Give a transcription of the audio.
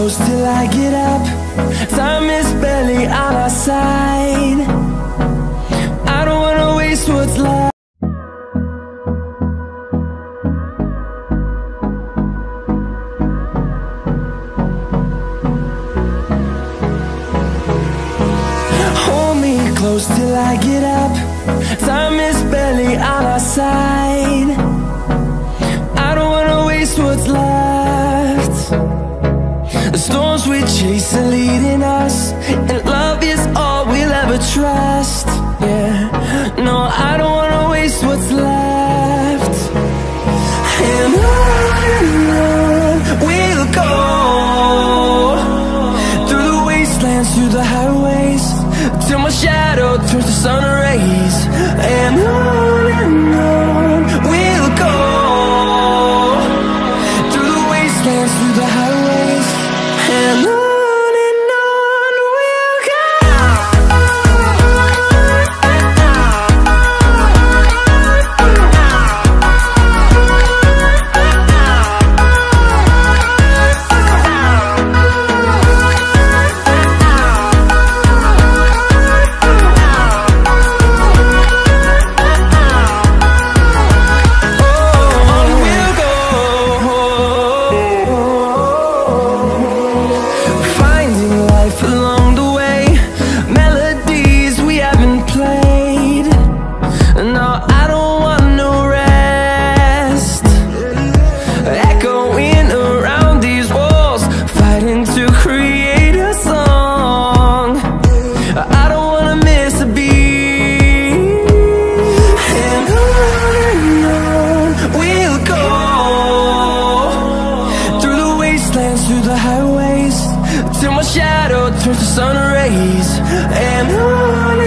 close till I get up. Time is barely on our side. I don't wanna waste what's left. Hold me close till I get up. Time is barely on our side. I don't wanna waste what's left. The storms we chase are leading us, and love is all we'll ever trust. Yeah, no, I don't wanna waste what's left. And on we'll go, through the wastelands, through the highways, till my shadow turns to sun rays. And on we'll go, through the wastelands, through the highways, and on we'll go. Through the highways, till my shadow turns to sun rays. And on